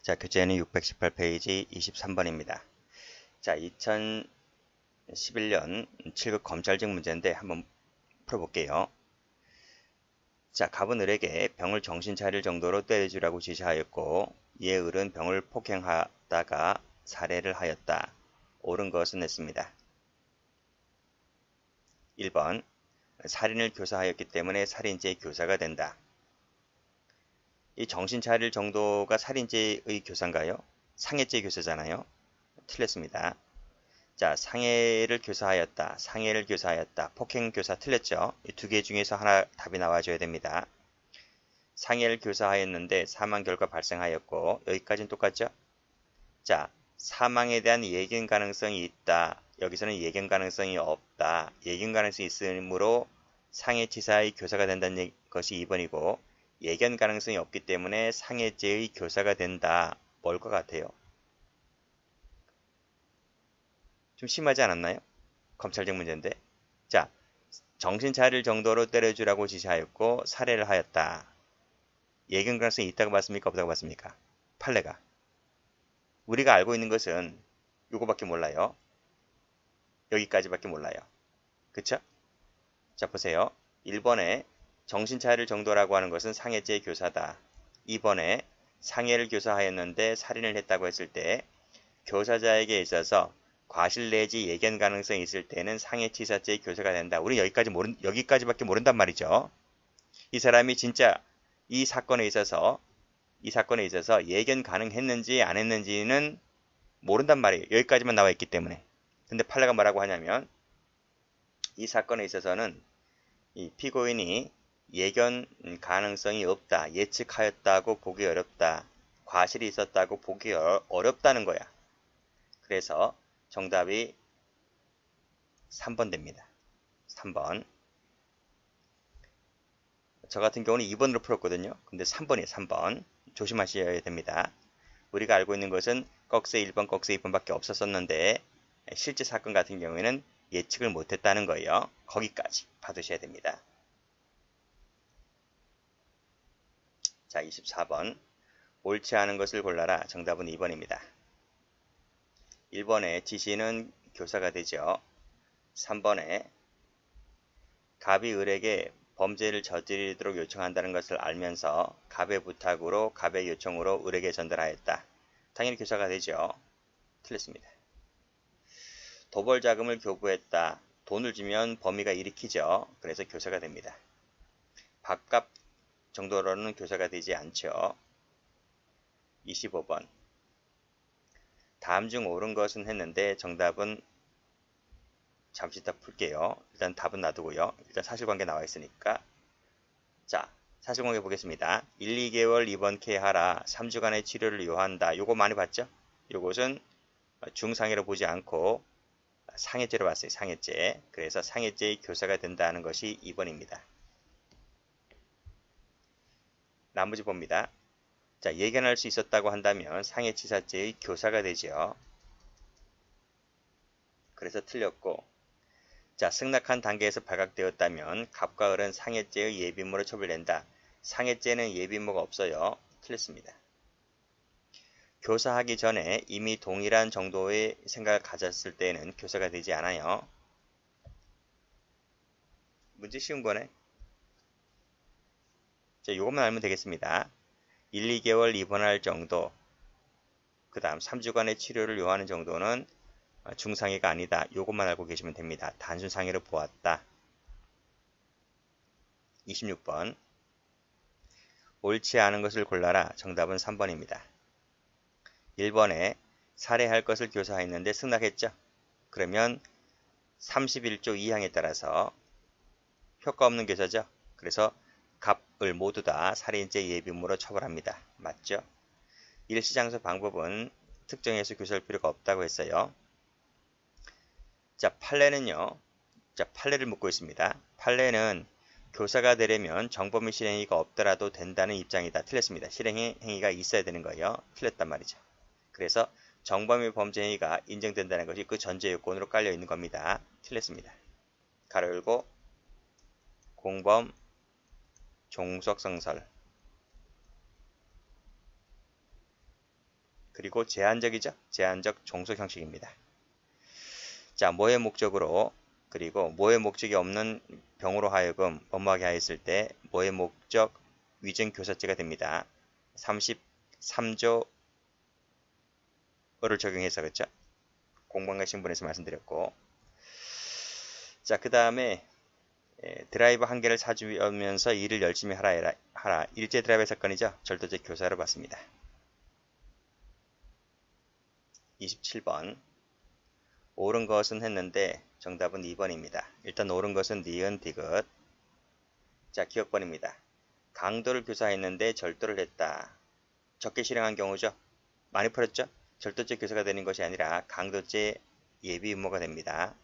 자, 교재는 618페이지 23번입니다. 자, 2011년 7급 검찰직 문제인데 한번 풀어볼게요. 자, 갑은 을에게 병을 정신 차릴 정도로 때려주라고 지시하였고, 이에 을은 병을 폭행하다가 살해를 하였다. 옳은 것은 했습니다. 1번, 살인을 교사하였기 때문에 살인죄의 교사가 된다. 이 정신 차릴 정도가 살인죄의 교사인가요? 상해죄 교사잖아요. 틀렸습니다. 자, 상해를 교사하였다, 상해를 교사하였다, 폭행 교사 틀렸죠? 이 두 개 중에서 하나 답이 나와줘야 됩니다. 상해를 교사하였는데 사망 결과 발생하였고, 여기까지는 똑같죠? 자, 사망에 대한 예견 가능성이 있다. 여기서는 예견 가능성이 없다. 예견 가능성이 있으므로 상해치사의 교사가 된다는 것이 2번이고, 예견 가능성이 없기 때문에 상해죄의 교사가 된다. 뭘 것 같아요? 좀 심하지 않았나요? 검찰직 문제인데. 자, 정신 차릴 정도로 때려주라고 지시하였고 살해를 하였다. 예견 가능성이 있다고 봤습니까? 없다고 봤습니까? 판례가. 우리가 알고 있는 것은 요거밖에 몰라요. 여기까지밖에 몰라요. 그쵸? 자, 보세요. 1번에 정신 차릴 정도라고 하는 것은 상해죄의 교사다. 2번에 상해를 교사하였는데 살인을 했다고 했을 때 교사자에게 있어서 과실 내지 예견 가능성이 있을 때는 상해치사죄의 교사가 된다. 우리 여기까지밖에 모른단 말이죠. 이 사람이 진짜 이 사건에 있어서 예견 가능했는지 안 했는지는 모른단 말이에요. 여기까지만 나와 있기 때문에. 근데 판례가 뭐라고 하냐면 이 사건에 있어서는 이 피고인이 예견 가능성이 없다, 예측하였다고 보기 어렵다, 과실이 있었다고 보기 어렵다는 거야. 그래서 정답이 3번 됩니다. 3번. 저 같은 경우는 2번으로 풀었거든요. 근데 3번이에요. 3번. 조심하셔야 됩니다. 우리가 알고 있는 것은 꺽쇠 1번, 꺽쇠 2번밖에 없었었는데 실제 사건 같은 경우에는 예측을 못했다는 거예요. 거기까지 봐두셔야 됩니다. 자, 24번. 옳지 않은 것을 골라라. 정답은 2번입니다. 1번에 지시는 교사가 되죠. 3번에 갑이 을에게 범죄를 저지르도록 요청한다는 것을 알면서 갑의 부탁으로 갑의 요청으로 을에게 전달하였다. 당연히 교사가 되죠. 틀렸습니다. 도벌 자금을 교부했다. 돈을 주면 범위가 일으키죠. 그래서 교사가 됩니다. 밥값 정도로는 교사가 되지 않죠. 25번. 다음 중 옳은 것은 했는데 정답은 잠시 이따 풀게요. 일단 답은 놔두고요. 일단 사실관계 나와 있으니까. 자, 사실관계 보겠습니다. 1, 2개월 입원케하라. 3주간의 치료를 요한다. 요거 많이 봤죠? 요것은 중상해로 보지 않고 상해죄로 봤어요. 상해죄. 그래서 상해죄의 교사가 된다는 것이 2번입니다. 나머지 봅니다. 자, 예견할 수 있었다고 한다면 상해치사죄의 교사가 되죠. 그래서 틀렸고, 자, 승낙한 단계에서 발각되었다면 갑과 을은 상해죄의 예비무로 처벌된다. 상해죄는 예비무가 없어요. 틀렸습니다. 교사하기 전에 이미 동일한 정도의 생각을 가졌을 때는 교사가 되지 않아요. 문제 쉬운 거네. 자, 이것만 알면 되겠습니다. 1, 2개월 입원할 정도, 그 다음 3주간의 치료를 요하는 정도는 중상해가 아니다. 이것만 알고 계시면 됩니다. 단순 상해로 보았다. 26번. 옳지 않은 것을 골라라. 정답은 3번입니다. 1번에 살해할 것을 교사했는데 승낙했죠. 그러면 31조 2항에 따라서 효과 없는 교사죠. 그래서 갑, 을 모두 다 살인죄 예비무로 처벌합니다. 맞죠? 일시장소 방법은 특정해서 교사할 필요가 없다고 했어요. 자, 판례는요. 자, 판례를 묻고 있습니다. 판례는 교사가 되려면 정범의 실행행위가 없더라도 된다는 입장이다. 틀렸습니다. 실행행위가 있어야 되는 거예요. 틀렸단 말이죠. 그래서 정범의 범죄행위가 인정된다는 것이 그 전제 요건으로 깔려 있는 겁니다. 틀렸습니다. 가로 열고 공범 종속성설 그리고 제한적이죠. 제한적 종속 형식입니다. 자, 모의 목적으로 그리고 모의 목적이 없는 병으로 하여금 업무하게 하였을 때 모의 목적 위증 교사죄가 됩니다. 33조를 적용해서 그렇죠. 공무원과 신분에서 말씀드렸고, 자, 그 다음에 드라이버 한 개를 사주면서 일을 열심히 하라. 일제 드라이버 사건이죠. 절도죄 교사로 봤습니다. 27번. 옳은 것은 했는데 정답은 2번입니다. 일단 옳은 것은 니은 디귿. 자, 기억번입니다. 강도를 교사했는데 절도를 했다. 적게 실행한 경우죠. 많이 풀었죠? 절도죄 교사가 되는 것이 아니라 강도죄 예비 의무가 됩니다.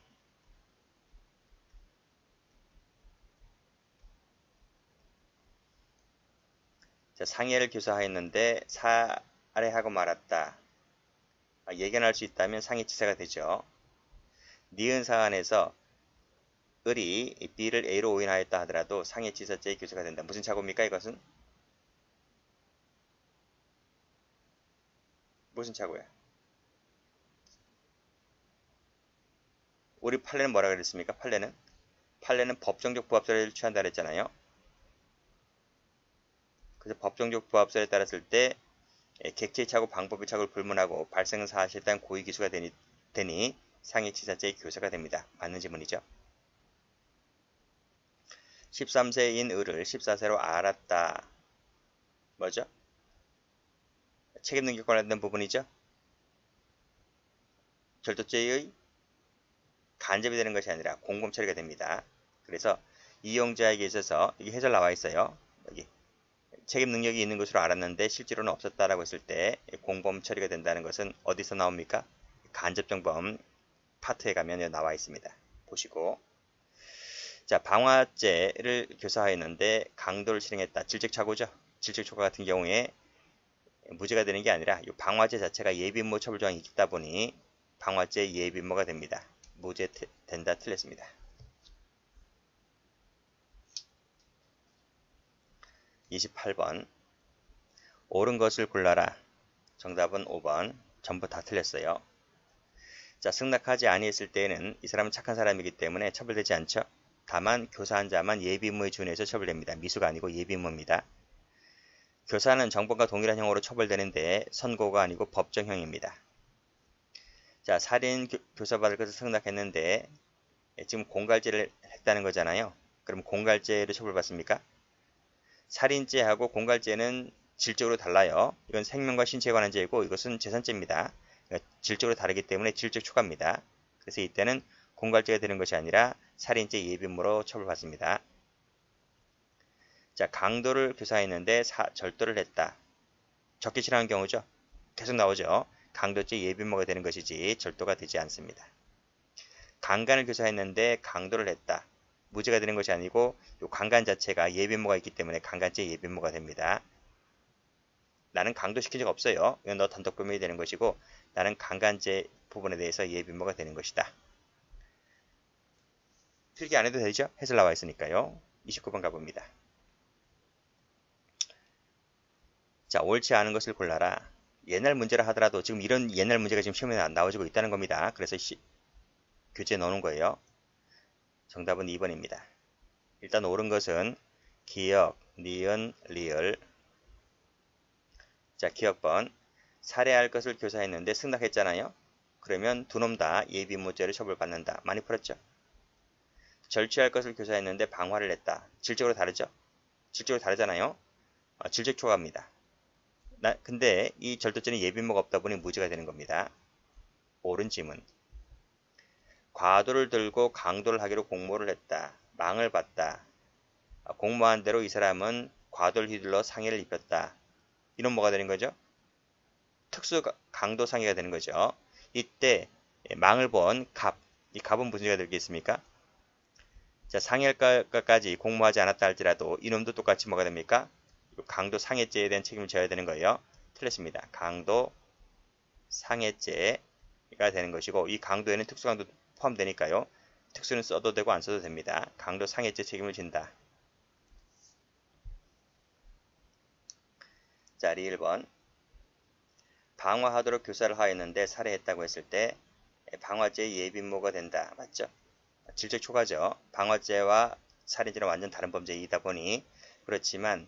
자, 상해를 교사했는데 살해하고 말았다. 예견할 수 있다면 상해치사가 되죠. 니은 사안에서 을이 B를 A로 오인하였다 하더라도 상해치사죄의 교사가 된다. 무슨 착오입니까 이것은? 무슨 착오야? 우리 판례는 뭐라 그랬습니까? 판례는 법정적 부합설을 취한다 그랬잖아요. 그래서 법정적 부합설에 따랐을 때 객체의 착오, 방법의 착오를 불문하고 발생은 사실에 따른 고의기수가 되니 상해치사죄의 교사가 됩니다. 맞는 지문이죠. 13세인 을을 14세로 알았다. 뭐죠? 책임능력 관련된 부분이죠. 절도죄의 간접이 되는 것이 아니라 공범 처리가 됩니다. 그래서 이용자에게 있어서 여기 해설 나와 있어요. 여기 책임 능력이 있는 것으로 알았는데 실제로는 없었다라고 했을 때 공범 처리가 된다는 것은 어디서 나옵니까? 간접정범 파트에 가면 나와 있습니다. 보시고, 자, 방화죄를 교사하였는데 강도를 실행했다. 질적착오죠. 질적초과 같은 경우에 무죄가 되는 게 아니라 이 방화죄 자체가 예비임무 처벌 조항이 있다 보니 방화죄 예비임무가 됩니다. 무죄 된다 틀렸습니다. 28번. 옳은 것을 골라라. 정답은 5번. 전부 다 틀렸어요. 자, 승낙하지 아니했을 때에는 이 사람은 착한 사람이기 때문에 처벌되지 않죠. 다만 교사한 자만 예비임무에 준해서 처벌됩니다. 미수가 아니고 예비임무입니다. 교사는 정범과 동일한 형으로 처벌되는데 선고가 아니고 법정형입니다. 자, 살인 교사받을 것을 승낙했는데 지금 공갈죄를 했다는 거잖아요. 그럼 공갈죄로 처벌받습니까? 살인죄하고 공갈죄는 질적으로 달라요. 이건 생명과 신체에 관한 죄이고 이것은 재산죄입니다. 그러니까 질적으로 다르기 때문에 질적 초과입니다. 그래서 이때는 공갈죄가 되는 것이 아니라 살인죄 예비임무로 처벌받습니다. 자, 강도를 교사했는데 절도를 했다. 적게 실행한 경우죠. 계속 나오죠. 강도죄 예비임무가 되는 것이지 절도가 되지 않습니다. 강간을 교사했는데 강도를 했다. 무죄가 되는 것이 아니고 이 강간 자체가 예비임무가 있기 때문에 강간죄 예비임무가 됩니다. 나는 강도시킨 적 없어요. 이건 너 단독범행이 되는 것이고 나는 강간죄 부분에 대해서 예비임무가 되는 것이다. 필기 안 해도 되죠? 해설 나와 있으니까요. 29번 가봅니다. 자, 옳지 않은 것을 골라라. 옛날 문제라 하더라도 지금 이런 옛날 문제가 지금 시험에 나와지고 있다는 겁니다. 그래서 교재에 넣는 거예요. 정답은 2번입니다. 일단 옳은 것은 기역, 니은, 리을. 자, 기역번. 살해할 것을 교사했는데 승낙했잖아요. 그러면 두 놈 다 예비무죄를 처벌받는다. 많이 풀었죠? 절취할 것을 교사했는데 방화를 했다. 질적으로 다르죠? 질적으로 다르잖아요. 질적 초과입니다. 근데 이 절도죄는 예비무가 없다 보니 무죄가 되는 겁니다. 옳은 지문. 과도를 들고 강도를 하기로 공모를 했다. 망을 봤다. 공모한 대로 이 사람은 과도를 휘둘러 상해를 입혔다. 이런 뭐가 되는 거죠? 특수 강도 상해가 되는 거죠. 이때 망을 본 갑. 이 갑은 무슨 죄가 되겠습니까? 자, 상해까지 공모하지 않았다 할지라도 이놈도 똑같이 뭐가 됩니까? 강도 상해죄에 대한 책임을 져야 되는 거예요. 틀렸습니다. 강도 상해죄가 되는 것이고 이 강도에는 특수강도 포함되니까요. 특수는 써도 되고 안 써도 됩니다. 강도 상해죄 책임을 진다. 자, 1번. 방화하도록 교사를 하였는데 살해했다고 했을 때 방화죄의 예비모가 된다. 맞죠? 질적 초과죠. 방화죄와 살인죄는 완전 다른 범죄이다 보니 그렇지만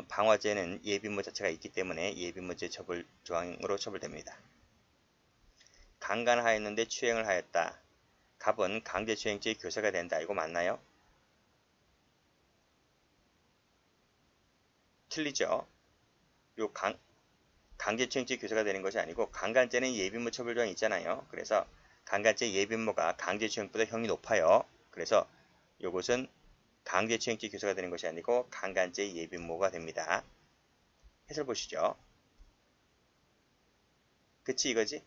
방화죄는 예비모 자체가 있기 때문에 예비모죄 처벌 조항으로 처벌됩니다. 강간하였는데 추행을 하였다. 갑은 강제추행죄의 교사가 된다. 이거 맞나요? 틀리죠. 요 강제추행죄 교사가 되는 것이 아니고 강간죄는 예비모 처벌 조항이 있잖아요. 그래서 강간죄 예비모가 강제추행보다 형이 높아요. 그래서 요것은 강제추행죄 교사가 되는 것이 아니고 강간죄 예비모가 됩니다. 해설 보시죠. 그치 이거지?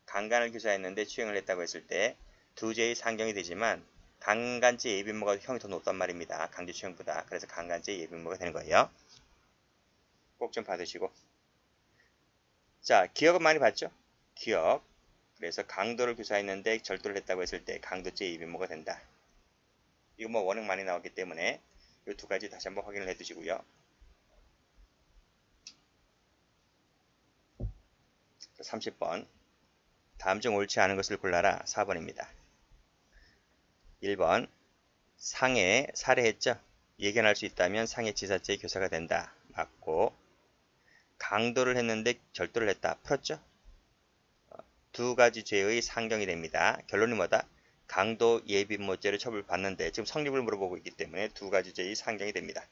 강간을 교사했는데 추행을 했다고 했을 때 두 죄의 상경이 되지만 강간죄 예비모가 형이 더 높단 말입니다. 강제추행보다. 그래서 강간죄 예비모가 되는 거예요. 꼭 좀 받으시고. 자, 기억은 많이 봤죠? 기억. 그래서 강도를 교사했는데 절도를 했다고 했을 때 강도죄 예비모가 된다. 이거 뭐 워낙 많이 나왔기 때문에 이 두 가지 다시 한번 확인을 해 두시고요. 30번. 다음 중 옳지 않은 것을 골라라. 4번입니다. 1번. 상해 살해했죠? 예견할 수 있다면 상해치사죄의 교사가 된다. 맞고. 강도를 했는데 절도를 했다. 풀었죠? 두 가지 죄의 상경이 됩니다. 결론이 뭐다? 강도 예비모죄를 처벌받는데 지금 성립을 물어보고 있기 때문에 두 가지 죄의 상경이 됩니다.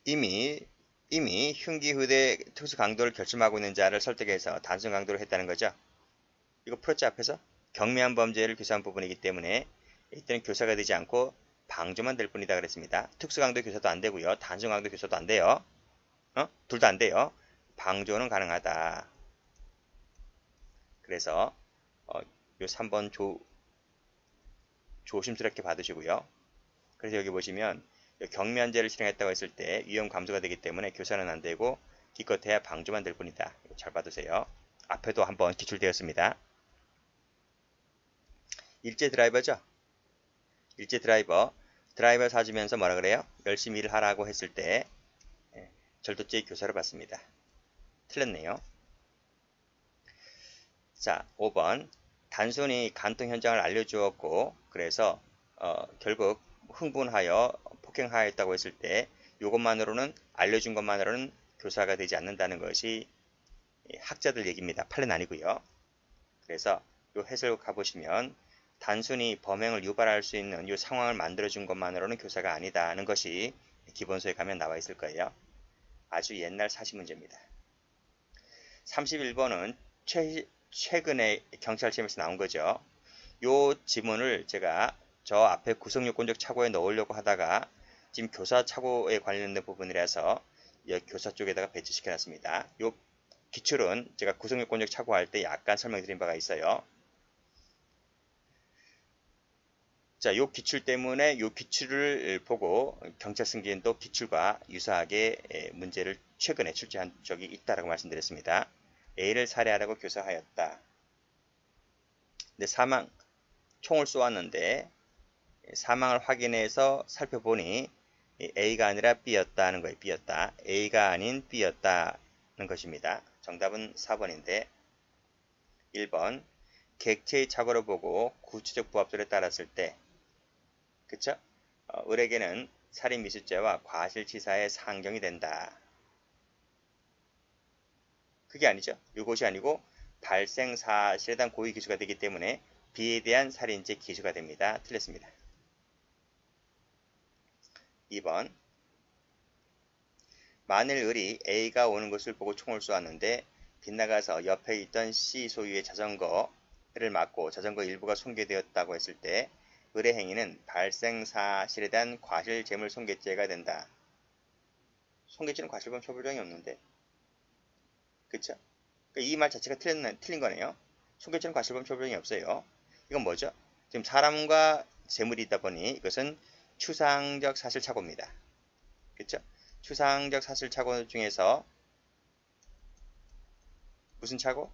이미 흉기 후대 특수 강도를 결심하고 있는 자를 설득해서 단순 강도를 했다는 거죠. 이거 풀었죠 앞에서? 경미한 범죄를 교사한 부분이기 때문에 이때는 교사가 되지 않고 방조만 될 뿐이다 그랬습니다. 특수 강도 교사도 안 되고요. 단순 강도 교사도 안 돼요. 둘 다 안 돼요. 방조는 가능하다. 그래서 요 3번 조심스럽게 받으시고요. 그래서 여기 보시면 경미한 죄를 실행했다고 했을 때 위험 감소가 되기 때문에 교사는 안 되고 기껏해야 방조만 될 뿐이다. 잘 받으세요. 앞에도 한번 기출되었습니다. 일제 드라이버죠? 일제 드라이버 사주면서 뭐라 그래요? 열심히 일을 하라고 했을 때 절도죄의 교사를 받습니다. 틀렸네요. 자, 5번. 단순히 간통 현장을 알려주었고 그래서 결국 흥분하여 폭행하였다고 했을 때 이것만으로는 알려준 것만으로는 교사가 되지 않는다는 것이 학자들 얘기입니다. 판례는 아니고요. 그래서 이 해설 가보시면 단순히 범행을 유발할 수 있는 이 상황을 만들어준 것만으로는 교사가 아니다는 것이 기본서에 가면 나와 있을 거예요. 아주 옛날 사시 문제입니다. 31번은 최근에 경찰 시험에서 나온 거죠. 요 지문을 제가 저 앞에 구성요건적 착오에 넣으려고 하다가 지금 교사 착오에 관련된 부분이라서 교사 쪽에다가 배치시켜 놨습니다. 요 기출은 제가 구성요건적 착오할 때 약간 설명드린 바가 있어요. 자, 요 기출 때문에 요 기출을 보고 경찰 승진도 기출과 유사하게 문제를 최근에 출제한 적이 있다라고 말씀드렸습니다. A를 살해하라고 교사하였다. 근데 총을 쏘았는데 사망을 확인해서 살펴보니 A가 아니라 B였다는 거예요. B였다. A가 아닌 B였다는 것입니다. 정답은 4번인데 1번 객체의 착오를 보고 구체적 부합설에 따랐을 때 그쵸? 을에게는 살인미수죄와 과실치사의 상경이 된다. 그게 아니죠. 이것이 아니고 발생사실에 대한 고의 기수가 되기 때문에 B에 대한 살인죄 기수가 됩니다. 틀렸습니다. 2번 만일 을이 A가 오는 것을 보고 총을 쏘았는데 빗나가서 옆에 있던 C 소유의 자전거를 맞고 자전거 일부가 손괴되었다고 했을 때 을의 행위는 발생사실에 대한 과실재물 손괴죄가 된다. 손괴죄는 과실범 처벌정이 없는데 그쵸? 그러니까 이 말 자체가 틀린 거네요. 손괴죄는 과실범 처벌정이 없어요. 이건 뭐죠? 지금 사람과 재물이 있다 보니 이것은 추상적 사실착오입니다. 그쵸? 추상적 사실착오 중에서 무슨 착오?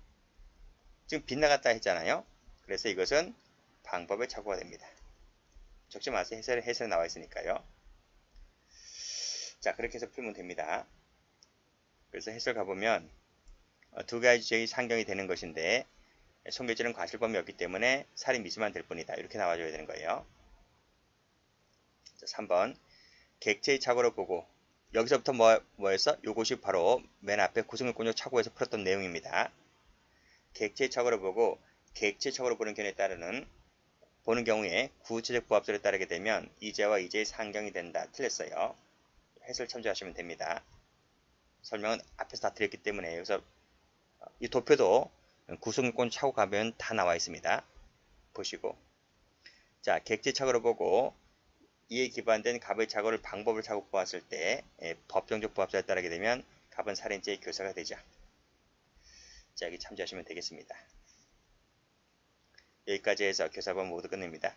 지금 빗나갔다 했잖아요. 그래서 이것은 방법의 착오가 됩니다. 적지 마세요. 해설에 나와 있으니까요. 자, 그렇게 해서 풀면 됩니다. 그래서 해설 가보면 두 가지 죄의 상경이 되는 것인데 손괴죄는 과실범위 없기 때문에 살인 미수만 될 뿐이다. 이렇게 나와줘야 되는 거예요. 자, 3번 객체의 착오를 보고 여기서부터 뭐였어? 요것이 바로 맨 앞에 구성요건적 착오에서 풀었던 내용입니다. 객체의 착오를 보고 객체의 착오를 보는 견해에 따르는 보는 경우에 구체적 부합설에 따르게 되면 이죄와 이죄의 상경이 된다. 틀렸어요. 해설 참조하시면 됩니다. 설명은 앞에서 다 드렸기 때문에 여기서 이 도표도 구성요건 차고 가면 다 나와 있습니다. 보시고 자 객체 착오를 보고 이에 기반된 갑의 착오를 방법을 차고 보았을 때 법정적 부합설에 따르게 되면 갑은 살인죄의 교사가 되죠. 자 여기 참조하시면 되겠습니다. 여기까지 해서 교사본 모두 끝냅니다.